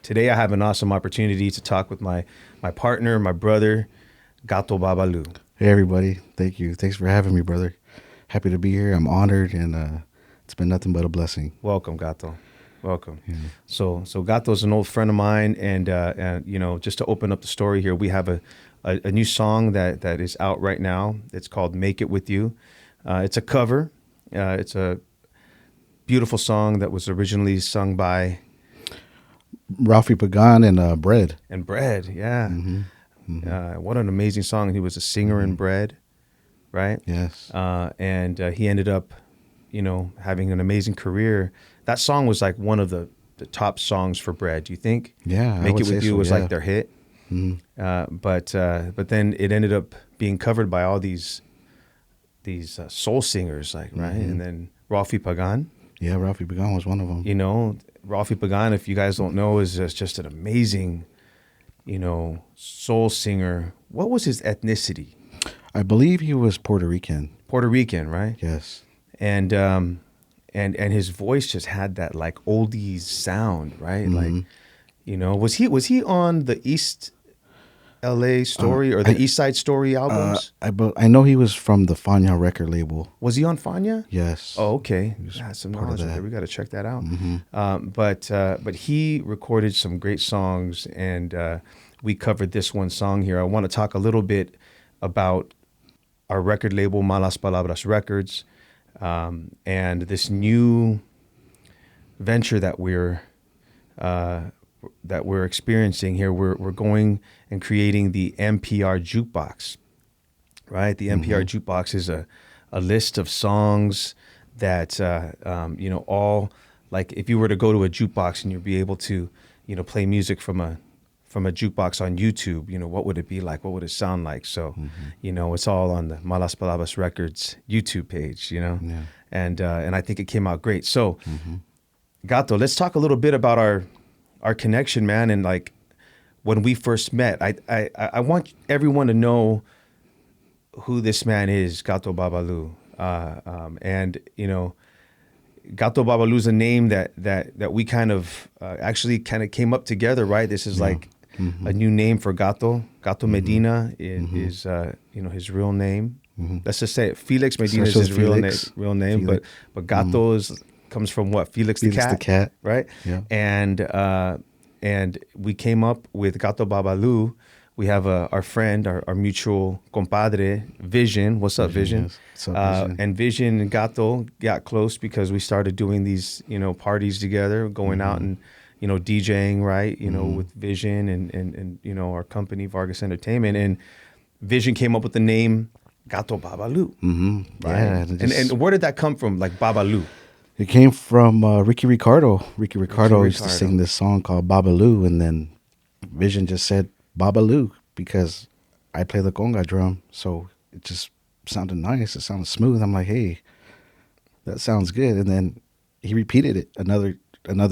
Today I have an awesome opportunity to talk with my partner, my brother, Gato Bahbalu. Hey everybody, thank you. Thanks for having me, brother. Happy to be here. I'm honored, and it's been nothing but a blessing. Welcome, Gato. Welcome. Yeah. So Gato's an old friend of mine, and just to open up the story here, we have a new song that is out right now. It's called "Make It With You." It's a cover. It's a beautiful song that was originally sung by Ralphie Pagan and Bread. And Bread, yeah. Mm-hmm. Mm-hmm. What an amazing song. He was a singer in Bread, right? Yes. And he ended up, having an amazing career. That song was like one of the top songs for Bread. Do you think? Yeah. "Make It With You" was yeah. like their hit. Mm-hmm. But then it ended up being covered by all these soul singers, like, right? Mm-hmm. And then Ralphie Pagan. Yeah, Ralphie Pagan was one of them. Ralphie Pagan, if you guys don't know, is just an amazing, soul singer. What was his ethnicity? I believe he was Puerto Rican. Puerto Rican, right? Yes. And his voice just had that like oldies sound, right? Mm-hmm. Like, was he on the East LA Story or the East Side Story albums? I know he was from the Fania record label. Was he on Fania? Yes. Oh, okay. He was That's some part of knowledge that. there. We got to check that out. Mm-hmm. But he recorded some great songs, and we covered this one song here. I want to talk a little bit about our record label, Malas Palabras Records, and this new venture that we're experiencing here. We're going and creating the NPR Jukebox, right? The NPR Jukebox is a list of songs that, all, like, if you were to go to a jukebox and you'd be able to, play music from a jukebox on YouTube, what would it be like? What would it sound like? So, it's all on the Malas Palabras Records YouTube page, Yeah. and I think it came out great. So, Gato, let's talk a little bit about our connection, man, and like when we first met. I want everyone to know who this man is, Gato Bahbalu. Gato Bahbalu is a name that we kind of actually came up together, right? This is like a new name for Gato. Gato Medina is his real name. Let's just say it. Felix Medina is his real name, Felix. but Gato comes from what? Felix the cat, right? Yeah. And we came up with Gato Bahbalu. We have our friend, our mutual compadre, Vision. What's up, Vision? Yes. What's up, Vision? And Vision and Gato got close because we started doing these, parties together, going out and, DJing, right? With Vision and our company, Vargas Entertainment. And Vision came up with the name Gato Bahbalu. Mm-hmm. Right? Yeah. And where did that come from, like Bahbalu? It came from Ricky Ricardo. Ricky Ricardo used to Ricardo. sing this song called Bahbalu, and then Vision just said Bahbalu because I play the conga drum, so it just sounded nice. It sounded smooth. I'm like, hey, that sounds good. And then he repeated it another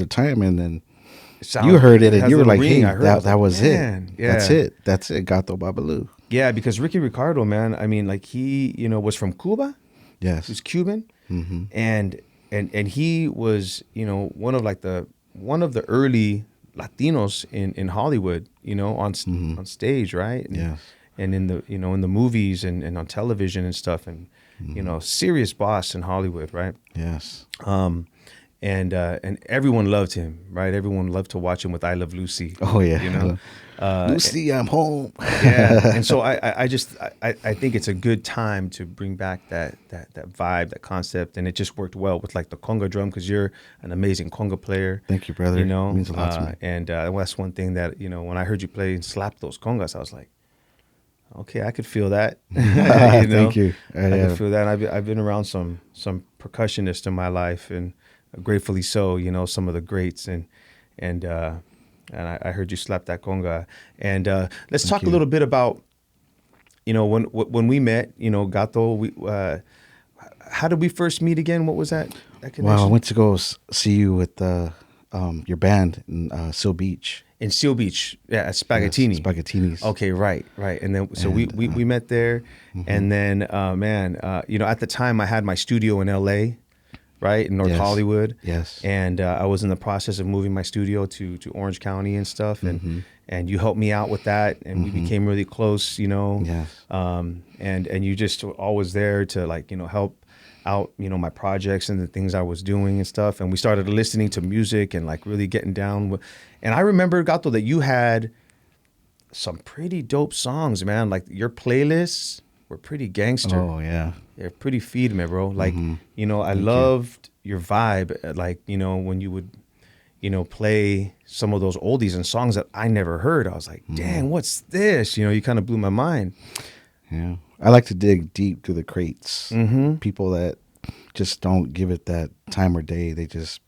time, and then you heard it, and you were like, hey, that was it. Yeah. That's it. Gato Bahbalu. Yeah, because Ricky Ricardo, man, I mean, like he, was from Cuba. Yes. He was Cuban, and he was, one of the early Latinos in Hollywood, on stage, right? Yeah. And in the in the movies and on television and stuff, and serious boss in Hollywood, right? Yes. And everyone loved him, right? Everyone loved to watch him with "I Love Lucy." Oh yeah. Lucy, I'm home. Yeah, and so I think it's a good time to bring back that vibe, that concept, and it just worked well with like the conga drum because you're an amazing conga player. Thank you, brother. It means a lot to me. And that's one thing that when I heard you play and slap those congas, I was like, okay, I could feel that. Thank you. I could feel that. I've been around some percussionists in my life, and gratefully so. Some of the greats, and I heard you slap that conga. And let's talk a little bit about, when we met, Gato, how did we first meet again? What was that connection? Well, I went to go see you with your band in Seal Beach. In Seal Beach, yeah, at Spaghettini. Yes, Spaghettinis. Okay, right. And then, so we met there. And then, at the time I had my studio in LA. right, in North Yes. Hollywood. Yes. And I was in the process of moving my studio to Orange County and stuff, and you helped me out with that, and we became really close, you know. Yes. And you just were always there to, like, you know, help out, you know, my projects and the things I was doing and stuff. And we started listening to music and like really getting down with, and I remember, Gato, that you had some pretty dope songs, man. Like your playlists were pretty gangster. Oh yeah. They're pretty feed me, bro. Like, you know, I Thank you. loved your vibe. Like, you know, when you would, you know, play some of those oldies and songs that I never heard. I was like, dang, what's this? You know, you kind of blew my mind. Yeah. I like to dig deep through the crates. Mm-hmm. People that just don't give it that time or day. They just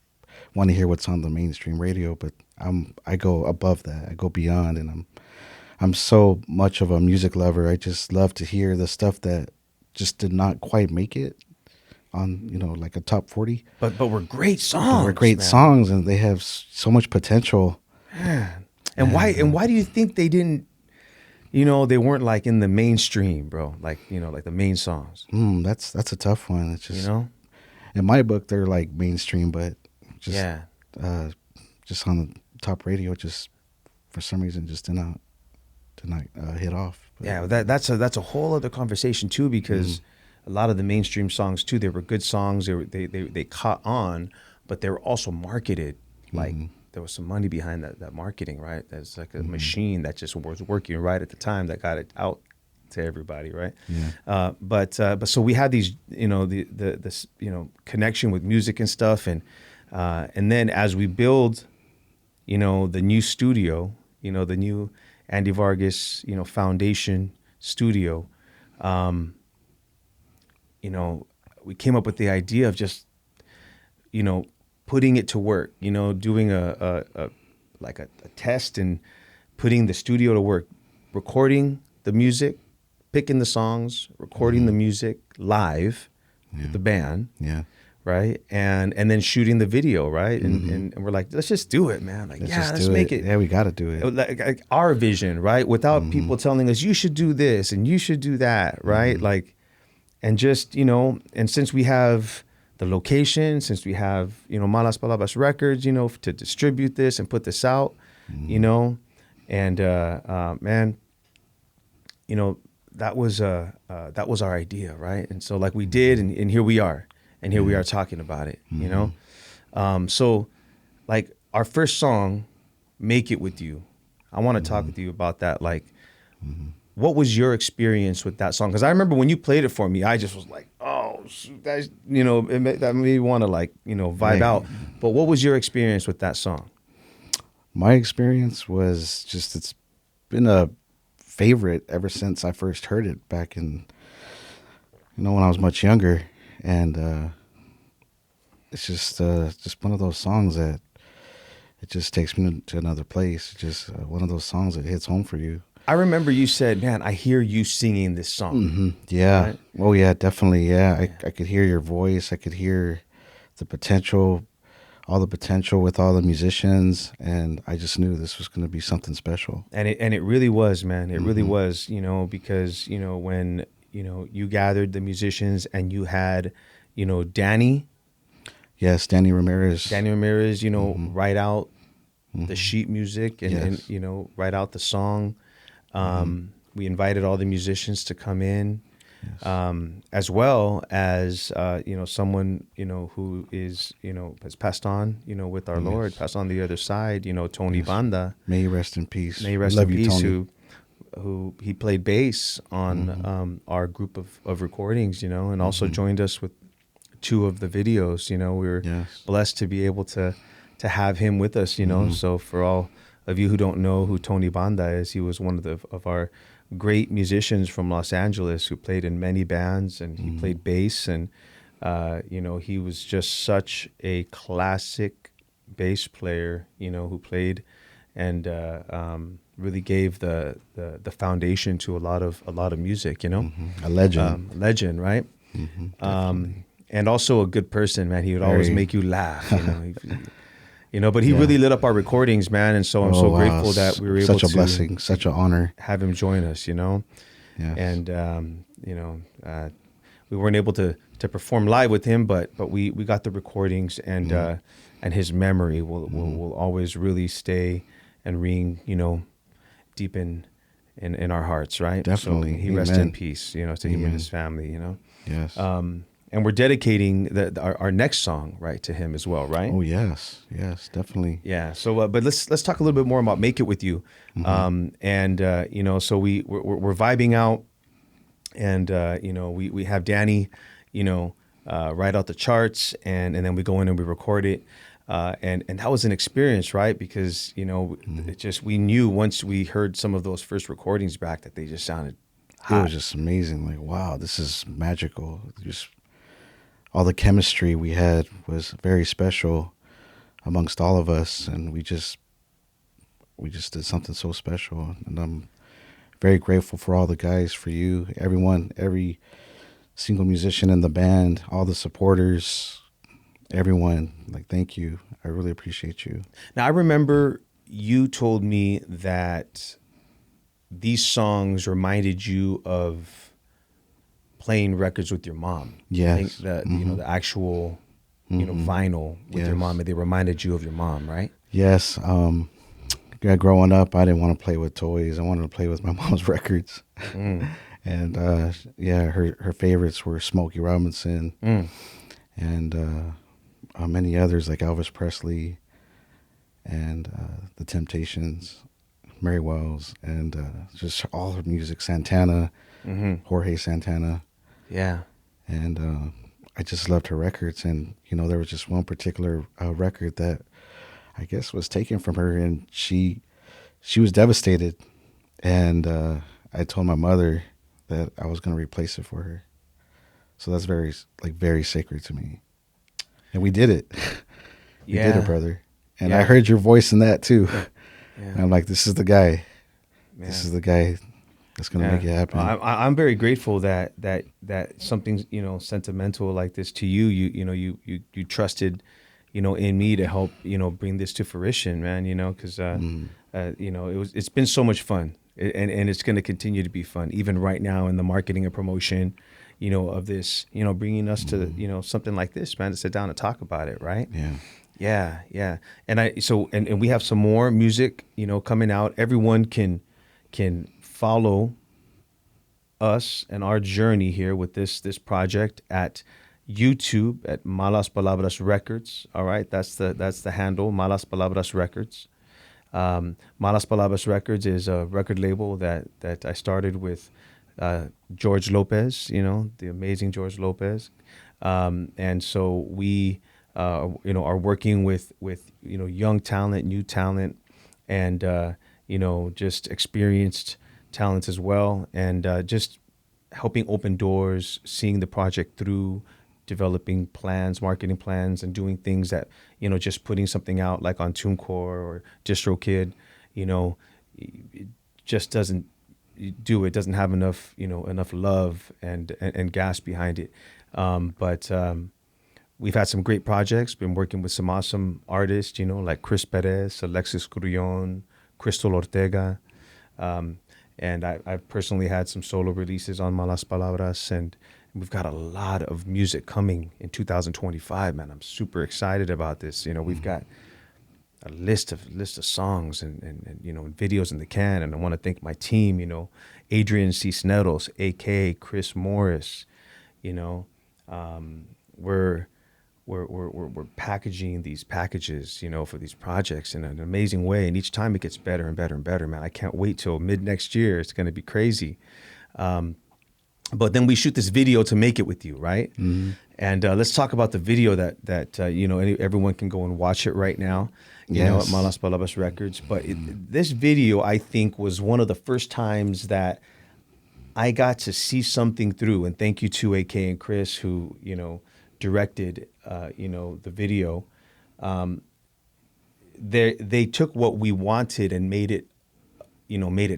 want to hear what's on the mainstream radio. But I go above that. I go beyond, and I'm so much of a music lover. I just love to hear the stuff that just did not quite make it on, you know, like a top 40. But we're great songs. They're great man. songs, and they have so much potential. Man. And why do you think they didn't, you know, they weren't like in the mainstream, bro? Like, you know, like the main songs. That's a tough one. It's just, You know? in my book, they're like mainstream, but just Yeah. just on the top radio, just for some reason just did not hit off. But, Yeah, that's a whole other conversation too, because a lot of the mainstream songs too, they were good songs. They caught on, but they were also marketed. Like there was some money behind that marketing, right? There's like a machine that just was working right at the time that got it out to everybody, right? Yeah. But so we had these, you know, this you know, connection with music and stuff, and then as we build, you know, the new studio, you know, the new Andy Vargas, you know, Foundation studio, you know, we came up with the idea of just, you know, putting it to work, you know, doing a test and putting the studio to work, recording the music, picking the songs, recording the music live with the band. Yeah. Right. And then shooting the video. Right. And we're like, let's just do it, man. Like, let's make it. Yeah, we got to do it. Like our vision, right? Without people telling us, you should do this and you should do that. Right. Like, and just, you know, and since we have the location, since we have, you know, Malas Palabas Records, you know, to distribute this and put this out, you know, and, man, you know, that was our idea. Right. And so like we did, and here we are. And here we are talking about it, you know? So, like, our first song, Make It With You, I want to talk with you about that. Like, what was your experience with that song? Because I remember when you played it for me, I just was like, oh, that's, you know, that made me want to, like, you know, vibe out. But what was your experience with that song? My experience was just, it's been a favorite ever since I first heard it back in, you know, when I was much younger. And it's just one of those songs that it just takes me to another place. It's just one of those songs that hits home for you. I remember you said, man, I hear you singing this song. Yeah. Right? Oh, yeah, definitely. Yeah. I could hear your voice. I could hear the potential, all the potential with all the musicians. And I just knew this was going to be something special. And it really was, man. It really was, you know, because, you know, when, you know, you gathered the musicians and you had, you know, Danny. Yes, Danny Ramirez, You know, write out the sheet music and, you know, write out the song. We invited all the musicians to come in, as well as, you know, someone, you know, who is, you know, has passed on, you know, with our Lord, passed on the other side, you know, Tony Banda. May he rest in peace. May he rest in peace, who he played bass on our group of recordings, you know, and also joined us with 2 of the videos. You know, we were blessed to be able to have him with us, you know. So for all of you who don't know who Tony Banda is, he was one of our great musicians from Los Angeles who played in many bands, and he played bass, and you know, he was just such a classic bass player, you know, who played and really gave the foundation to a lot of music, you know. A legend. Legend, right? And also a good person, man. He would always make you laugh, you know. You know, but he really lit up our recordings, man. And so I'm so grateful that we were able to. Such a blessing, such an honor. Have him join us, you know. Yes. And, you know, we weren't able to perform live with him, but we got the recordings, and his memory will always really stay and ring, deep in our hearts, right? Definitely. So he rests in peace, to him and his family, Yes. And we're dedicating our next song, right, to him as well, right? Oh yes, yes, definitely. Yeah. So, but let's talk a little bit more about "Make It With You," and so we're vibing out, and we have Danny, write out the charts, and then we go in and we record it, and that was an experience, right? Because it just, we knew once we heard some of those first recordings back that they just sounded hot. It was just amazing. Like, wow, this is magical. Just all the chemistry we had was very special amongst all of us, and we just did something so special. And I'm very grateful for all the guys, for you, everyone, every single musician in the band, all the supporters, everyone. Like, thank you. I really appreciate you. Now, I remember you told me that these songs reminded you of playing records with your mom. Yes. I think that, the actual, vinyl with your mom, and they reminded you of your mom, right? Yes. Growing up, I didn't want to play with toys. I wanted to play with my mom's records. And her favorites were Smokey Robinson and many others like Elvis Presley and the Temptations, Mary Wells, and just all her music, Santana, Jorge Santana. Yeah. And I just loved her records. And, there was just one particular record that I guess was taken from her, and she was devastated. And I told my mother that I was going to replace it for her. So that's very sacred to me. And we did it. We did it, brother. And I heard your voice in that too. Yeah. And I'm like, this is the guy. Yeah. This is the guy that's going to make it happen. I'm very grateful that something, sentimental like this to you, you trusted, in me to help, bring this to fruition, man, because, it's been so much fun, and it's going to continue to be fun, even right now in the marketing and promotion, of this, bringing us to, something like this, man, to sit down and talk about it. Right. Yeah. Yeah. And we have some more music, coming out. Everyone can follow us and our journey here with this project at YouTube at Malas Palabras Records. All right, that's the handle, Malas Palabras Records. Malas Palabras Records is a record label that I started with George Lopez, the amazing George Lopez, and so we are working with young talent, new talent, and just experienced talents as well, and just helping open doors, seeing the project through, developing plans, marketing plans, and doing things that, just putting something out like on TuneCore or DistroKid, it just doesn't do it. Doesn't have enough, enough love and gas behind it. But we've had some great projects, been working with some awesome artists, like Chris Perez, Alexis Grullon, Crystal Ortega. And I've personally had some solo releases on Malas Palabras, and we've got a lot of music coming in 2025, man. I'm super excited about this. We've got a list of songs and videos in the can, and I want to thank my team, Adrian Cisneros, AK Chris Morris. We're packaging these packages, for these projects in an amazing way. And each time it gets better and better and better, man. I can't wait till mid next year. It's going to be crazy. But then we shoot this video to Make It With You, right? Mm-hmm. And let's talk about the video that everyone can go and watch it right now, at Malas Palabras Records. But this video, I think, was one of the first times that I got to see something through. And thank you to AK and Chris, who, directed, the video. They took what we wanted and made it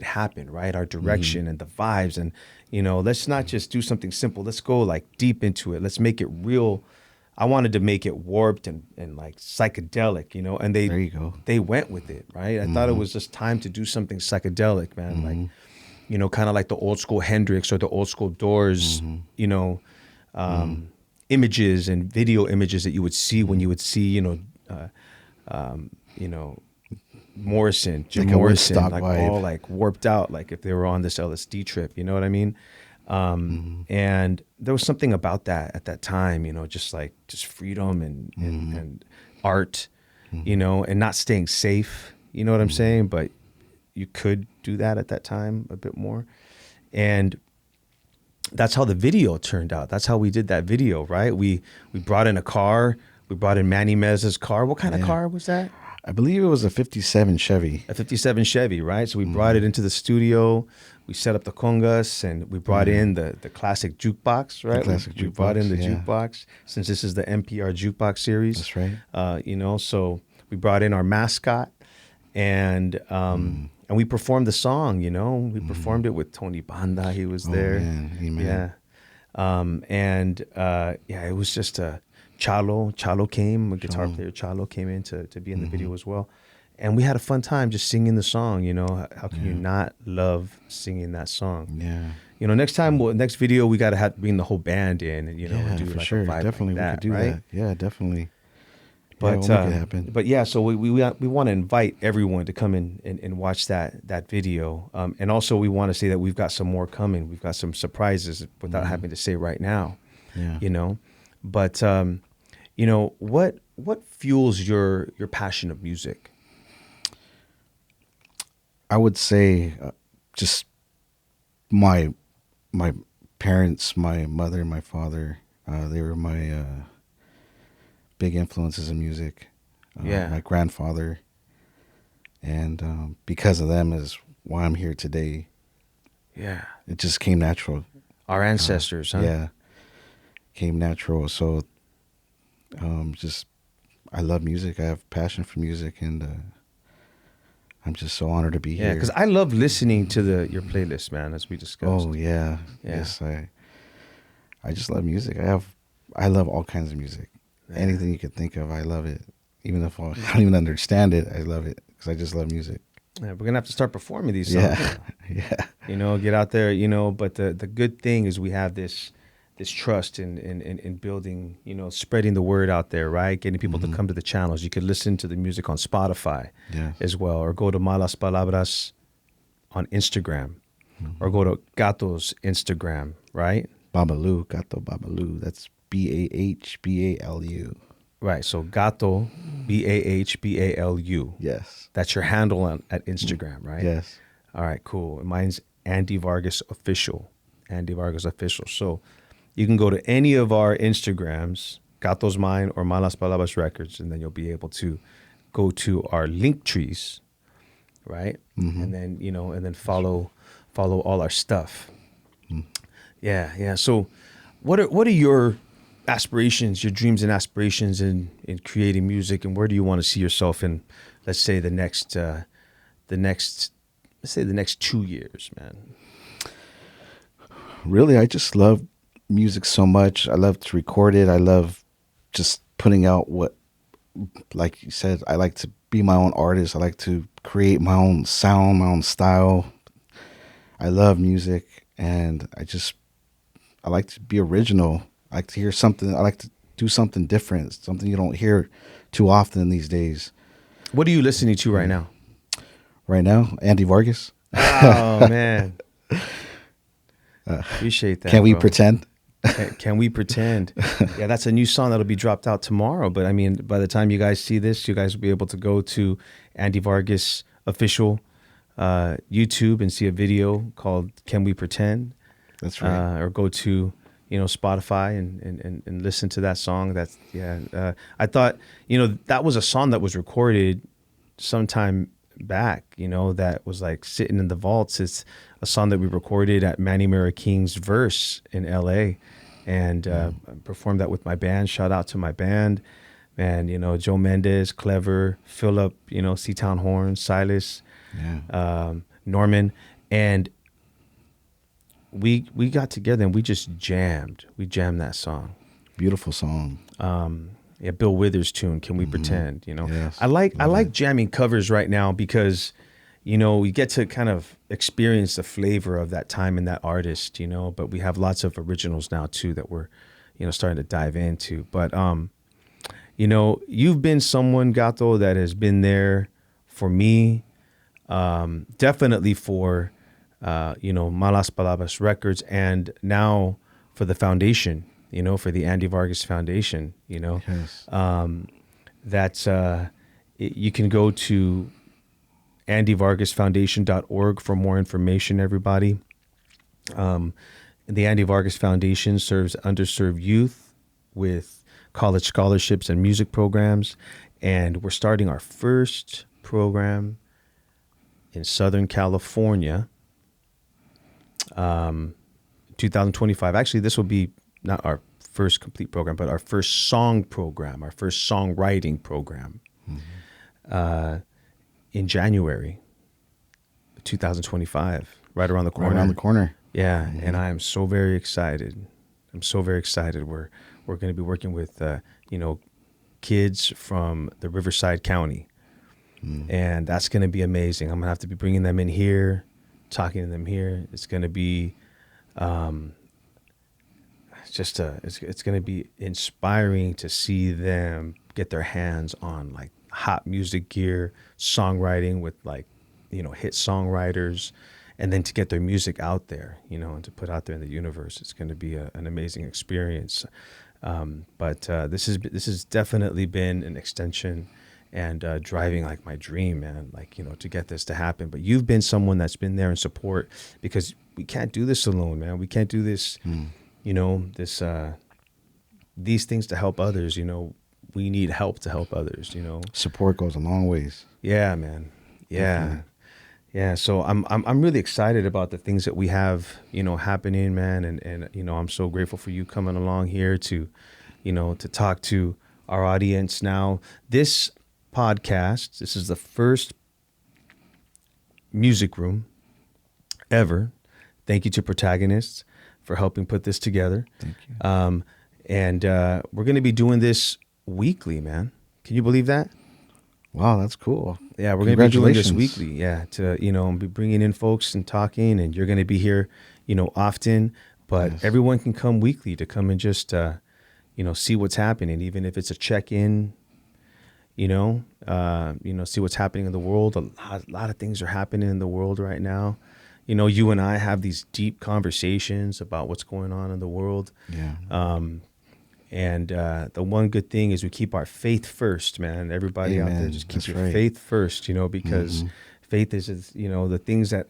happen, right? Our direction and the vibes, and let's not just do something simple. Let's go like deep into it. Let's make it real. I wanted to make it warped and like psychedelic, and there you go. They went with it, right? I thought it was just time to do something psychedelic, man. Like, kind of like the old school Hendrix or the old school Doors, images and video images that you would see when you would see, you know, Morrison, Jim Like a Morrison, Woodstock like vibe. all like warped out, like if they were on this LSD trip, you know what I mean? And there was something about that at that time, just freedom and art, and not staying safe, you know what I'm saying? But you could do that at that time a bit more. And that's how the video turned out. That's how we did that video, right? We brought in a car. We brought in Manny Mez's car. What kind of car was that? I believe it was a 57 Chevy. A 57 Chevy, right? So we brought it into the studio. We set up the congas, and we brought in the classic jukebox, right? We brought in the jukebox, since this is the NPR Jukebox series. That's right. So we brought in our mascot, and we performed the song, We performed it with Tony Banda. He was there. Man. Amen. Yeah. It was just a Chalo came, a guitar player Chalo came in to be in the video as well. And we had a fun time just singing the song, How can you not love singing that song? Yeah. Next video, we got to bring the whole band in and, and do for like sure. a vibe Definitely like that, we could do right? that. Yeah, definitely. But, we'll make it happen. But yeah, so we want to invite everyone to come in and watch that video. And also we want to say that we've got some more coming. We've got some surprises without having to say right now, But, what fuels your passion of music? I would say just my parents, my mother, my father, they were my big influences in music. My grandfather. And because of them is why I'm here today. Yeah. It just came natural. Our ancestors, huh? Yeah. Came natural. So I love music. I have passion for music, and I'm just so honored to be here. Yeah, because I love listening to your playlist, man, as we discussed. Oh yeah. Yes, I just love music. I love all kinds of music. Yeah. Anything you could think of, I love it. Even if I don't even understand it, I love it because I just love music. Yeah, we're gonna have to start performing these songs. Yeah. Get out there, But the good thing is we have this trust in building, spreading the word out there, right? Getting people to come to the channels. You could listen to the music on Spotify as well, or go to Malas Palabras on Instagram, or go to Gato's Instagram, right? Bahbalu, Gato Bahbalu. That's BAHBALU. Right. So Gato, BAHBALU. Yes. That's your handle at Instagram, right? Yes. All right, cool. Mine's Andy Vargas Official. Andy Vargas Official. So you can go to any of our Instagrams, Gato's Mine or Malas Palabas Records, and then you'll be able to go to our link trees, right? And then, and then follow all our stuff. Yeah. So what are your aspirations, your dreams and aspirations in creating music, and where do you want to see yourself in, let's say the next 2 years, man? Really, I just love music so much. I love to record it. I love just putting out what, like you said, I like to be my own artist. I like to create my own sound, my own style. I love music, and I like to be original. I like to hear something. I like to do something different, something you don't hear too often these days. What are you listening to right now? Right now, Andy Vargas. Oh, man. Appreciate that. Can we bro. pretend? Can we pretend? Yeah, that's a new song that'll be dropped out tomorrow. But I mean, by the time you guys see this, you guys will be able to go to Andy Vargas Official YouTube and see a video called "Can We Pretend." That's right. Or go to Spotify and listen to that song. I thought that was a song that was recorded sometime back. That was like sitting in the vaults. It's a song that we recorded at Manny King's Verse in L.A. and performed that with my band. Shout out to my band, man. Joe Mendez, Clever, Philip, Seatown Horn, Silas, Norman, and we got together and we just jammed. We jammed that song. Beautiful song. Bill Withers tune, Can We Pretend? Yes, I like jamming covers right now because we get to kind of experience the flavor of that time and that artist, but we have lots of originals now too that we're starting to dive into. But you've been someone, Gato, that has been there for me, definitely for Malas Palabas Records, and now for the foundation, for the Andy Vargas Foundation, Yes. You can go to andyvargasfoundation.org for more information, everybody. The Andy Vargas Foundation serves underserved youth with college scholarships and music programs, and we're starting our first program in Southern California, 2025. Actually, this will be not our first complete program, but our first song program, our first songwriting program, in January 2025, right around the corner. Right around the corner. Yeah, and I am so very excited. I'm so very excited. We're going to be working with kids from the Riverside County, and that's going to be amazing. I'm going to have to be bringing them in here, talking to them here. It's going to be it's going to be inspiring to see them get their hands on like hot music gear, songwriting with hit songwriters, and then to get their music out there, and to put out there in the universe. It's going to be an amazing experience. But this has definitely been an extension and driving like my dream, man, to get this to happen. But you've been someone that's been there in support, because we can't do this alone, man. We can't do this, these things to help others, we need help to help others, Support goes a long ways. Yeah, man. Yeah. Definitely. Yeah. So I'm really excited about the things that we have, happening, man. And I'm so grateful for you coming along here to talk to our audience now. This podcast, this is the first music room ever. Thank you to Protagonists for helping put this together. Thank you. And we're going to be doing this weekly, man. Can you believe that? Wow, that's cool. Yeah, we're going to be doing this weekly. Yeah, to be bringing in folks and talking, and you're going to be here, often. But Yes. everyone can come weekly to come and just see what's happening, even if it's a check-in. See what's happening in the world. A lot of things are happening in the world right now. You and I have these deep conversations about what's going on in the world. Yeah. And the one good thing is we keep our faith first, man. Everybody out there, Amen. just keep That's your right. faith first, because faith is, the things that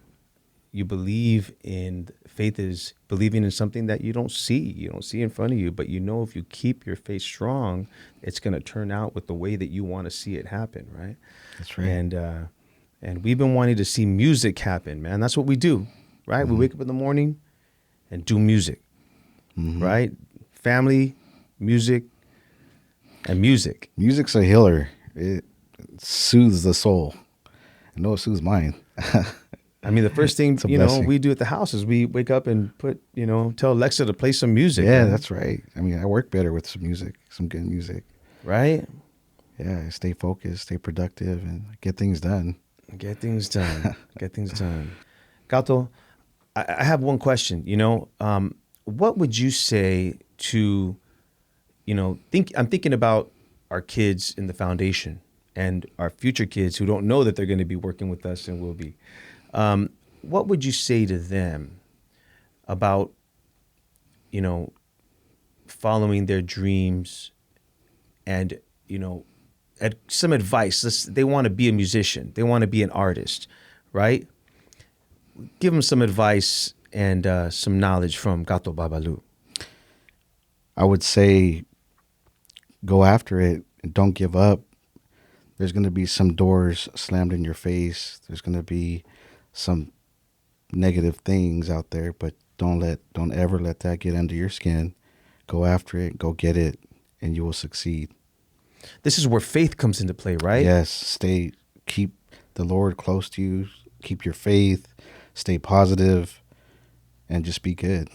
you believe in. Faith is believing in something that you don't see. You don't see in front of you, but if you keep your faith strong, it's going to turn out with the way that you want to see it happen, right? That's right. And we've been wanting to see music happen, man. That's what we do, right? We wake up in the morning and do music, right? Family, music, and music. Music's a healer. It soothes the soul. I know it soothes mine. I mean, the first thing, It's a blessing. we do at the house is we wake up and tell Alexa to play some music. Yeah, man. that's right. I mean, I work better with some music, some good music. Right? Yeah, I stay focused, stay productive, and get things done. Get things done. Get things done. Gato, I have one question. What would you say to, I'm thinking about our kids in the foundation and our future kids who don't know that they're going to be working with us and will be. What would you say to them about, following their dreams and, some advice? They want to be a musician. They want to be an artist, right? Give them some advice and some knowledge from Gato Bahbalu. I would say go after it and don't give up. There's going to be some doors slammed in your face. There's going to be some negative things out there, but don't ever let that get under your skin. Go after it, go get it, and you will succeed. This is where faith comes into play, right? Yes, keep the Lord close to you, keep your faith, stay positive, and just be good.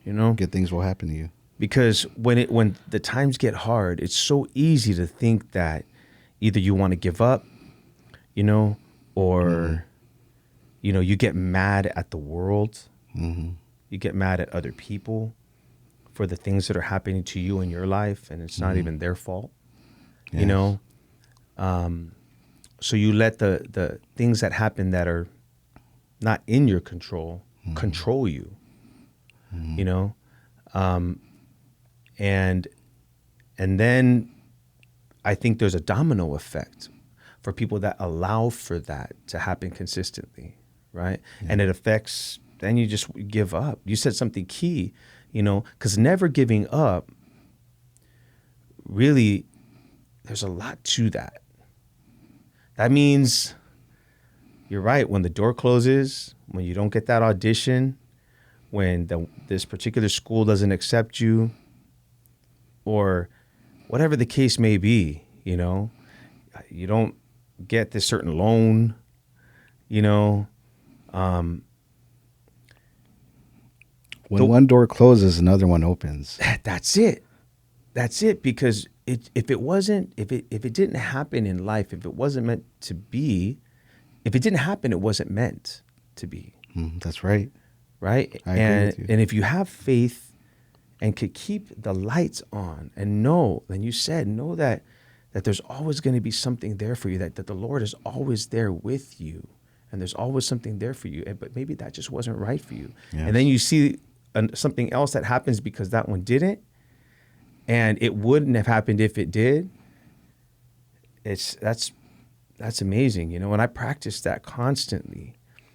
Good things will happen to you. Because when the times get hard, it's so easy to think that either you want to give up, or you get mad at the world. You get mad at other people for the things that are happening to you in your life, and it's not even their fault. Yes. You know, so you let the things that happen that are not in your control control you. You know, and then I think there's a domino effect for people that allow for that to happen consistently, right? Yeah. And it affects, then you just give up. You said something key, you know, because never giving up, really, there's a lot to that. That means, you're right, when the door closes, when you don't get that audition, when this particular school doesn't accept you, or whatever the case may be, you know, you don't get this certain loan, you know. When one door closes, another one opens. That's it. That's it. Because if it didn't happen in life, if it wasn't meant to be, if it didn't happen, it wasn't meant to be. That's right. Right. I agree with you. And if you have faith and could keep the lights on and know, and you said, know that there's always going to be something there for you, that the Lord is always there with you, and there's always something there for you. But maybe that just wasn't right for you. Yes. And then you see something else that happens because that one didn't, and it wouldn't have happened if it did. That's amazing, you know. And I practice that constantly,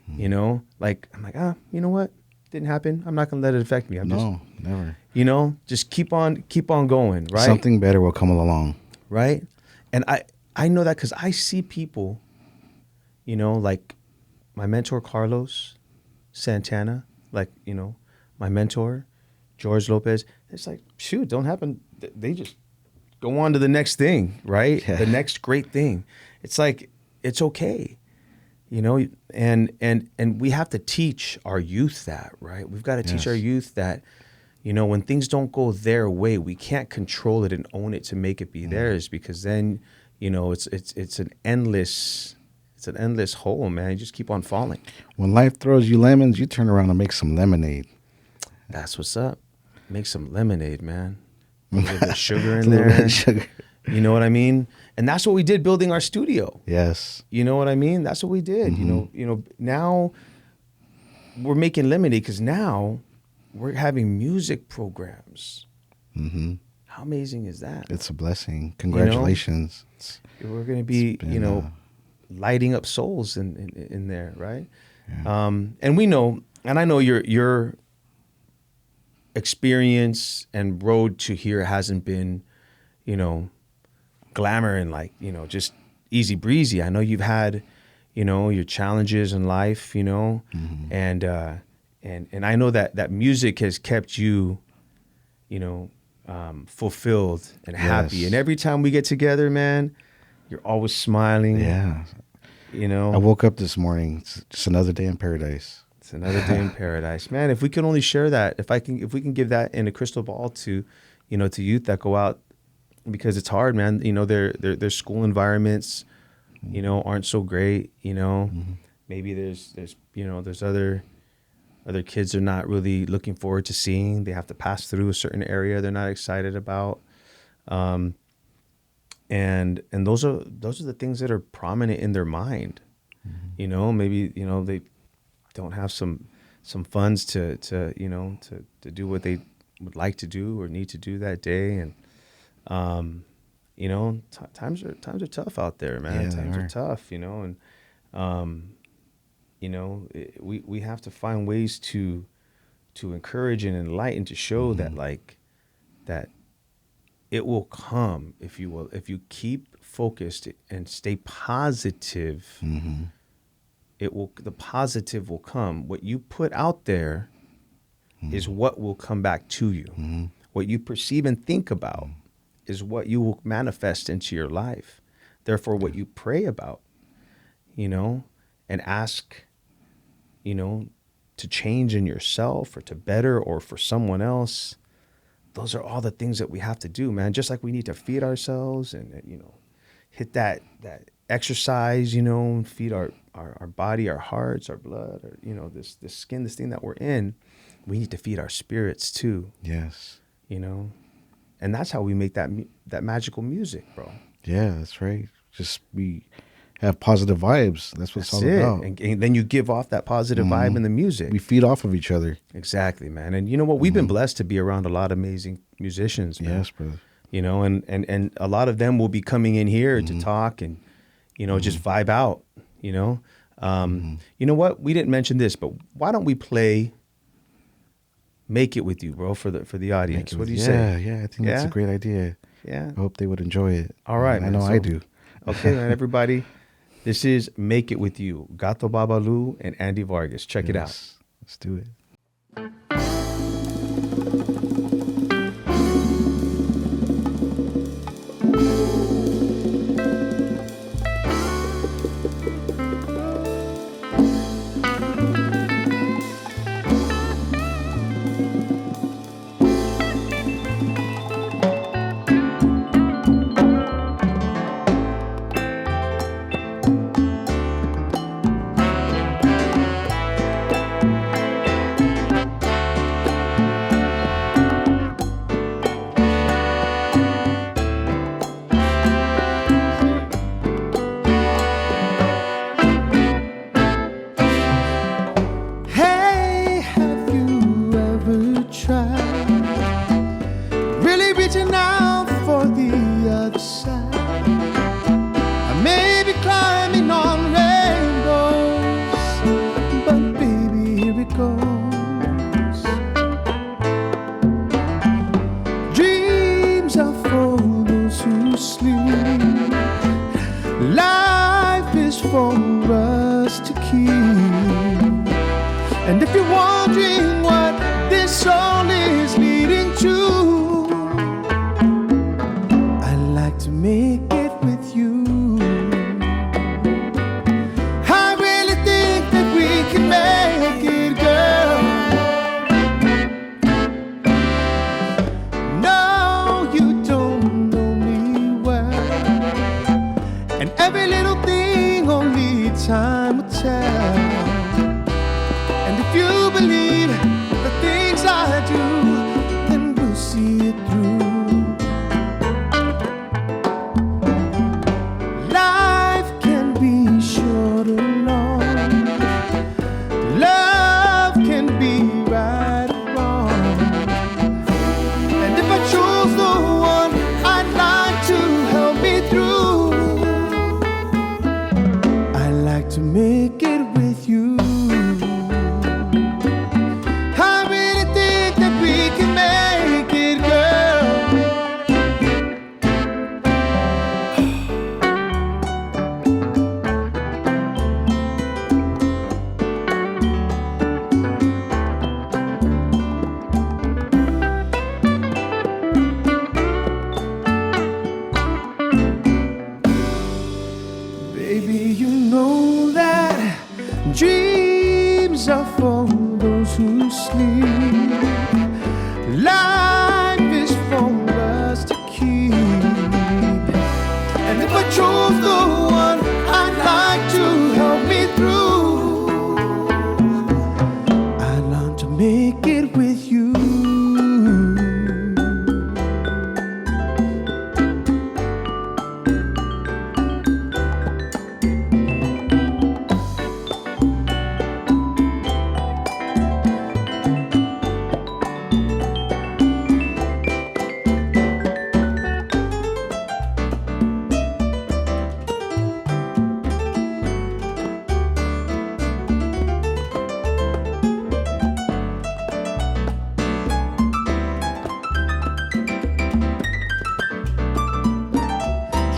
you know. Like, I'm like, you know what? Didn't happen. I'm not gonna let it affect me. Never. You know, just keep on going, right? Something better will come along. Right. And I know that because I see people, you know, like my mentor, Carlos Santana, like, you know, my mentor, George Lopez. It's like, shoot, don't happen. They just go on to the next thing, right? Yeah. The next great thing. It's like, it's okay. You know, and we have to teach our youth that, right? We've got to teach Yes. our youth that, you know, when things don't go their way, we can't control it and own it to make it be theirs, because then, you know, it's an endless hole, man. You just keep on falling. When life throws you lemons, you turn around and make some lemonade. That's what's up. Make some lemonade, man. A little bit of sugar A in little bit there. of sugar. You know what I mean? And that's what we did building our studio. Yes. You know what I mean? That's what we did. You know, now we're making lemonade because now we're having music programs. How amazing is that? It's a blessing. Congratulations. We're going to be, been, you know, lighting up souls in there, right? Yeah. And we know, and I know your experience and road to here hasn't been, you know, glamour and like, you know, just easy breezy. I know you've had, you know, your challenges in life, you know, and I know that music has kept you, you know, fulfilled and happy. Yes. And every time we get together, man, you're always smiling. Yeah. You know, I woke up this morning. It's just another day in paradise. it's another day in paradise, man. If we can only share that, if we can give that in a crystal ball to, you know, to youth that go out, because it's hard, man. You know, their school environments, you know, aren't so great. You know, maybe there's you know, there's other kids they're not really looking forward to seeing. They have to pass through a certain area they're not excited about, and those are the things that are prominent in their mind. You know, maybe, you know, they don't have some funds to you know, to do what they would like to do or need to do that day. And you know, times are tough out there, man. Yeah, Times they are are. tough, you know. And you know, we have to find ways to encourage and enlighten, to show that, like, that it will come, if you keep focused and stay positive. The positive will come. What you put out there is what will come back to you. What you perceive and think about is what you will manifest into your life. Therefore, what you pray about, you know, and ask, you know, to change in yourself or to better or for someone else, those are all the things that we have to do, man. Just like we need to feed ourselves and, you know, hit that exercise, you know, and feed our body, our hearts, our blood, or, you know, this skin, this thing that we're in, we need to feed our spirits too. Yes. you know, and that's how we make that magical music, bro. Yeah, that's right. Just we have positive vibes. That's what it's all It. about. And then you give off that positive vibe in the music. We feed off of each other. Exactly, man. And you know what? We've been blessed to be around a lot of amazing musicians, man. Yes, brother. You know, and a lot of them will be coming in here to talk and, you know, just vibe out, you know. You know what? We didn't mention this, but why don't we play Make It With You, bro, for the audience? What do you say? Yeah, I think that's a great idea. Yeah. I hope they would enjoy it. All right, I know I do. Okay, man, everybody. This is Make It With You, Gato Bahbalu and Andy Vargas. Check it out. Let's do it. And if you're wondering what this song is leading to, I'd like to make it with you. I really think that we can make it, girl. No, you don't know me well, and every little thing only time will tell. You believe the things I do, then we'll see it through. Life can be short or long. Love can be right or wrong. And if I choose the one I'd like to help me through, I'd like to make it with you. Dreams are for those who sleep. Life is for us to keep. And if I chose the one I'd like to help me through, I'd learn to make it with you.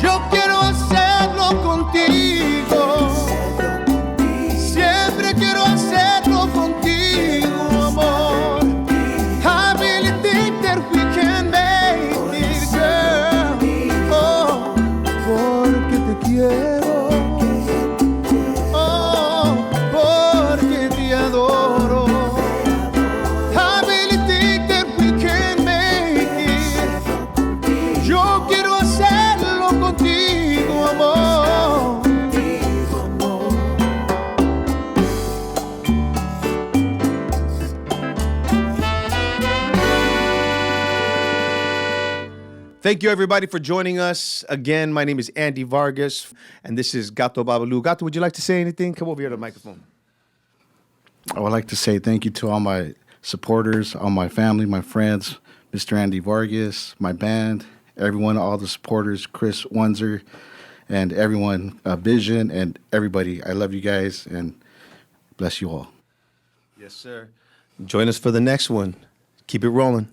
Yo quiero hacerlo contigo, siempre quiero hacerlo contigo, amor. I really think that we can make it, girl. Oh, porque te quiero, oh, porque te adoro. I really think that we can make it. Yo quiero hacerlo contigo, amor. Thank you, everybody, for joining us. Again, my name is Andy Vargas, and this is Gato Bahbalu. Gato, would you like to say anything? Come over here to the microphone. I would like to say thank you to all my supporters, all my family, my friends, Mr. Andy Vargas, my band, everyone, all the supporters, Chris Wunzer, and everyone, Vision, and everybody. I love you guys, and bless you all. Yes, sir. Join us for the next one. Keep it rolling.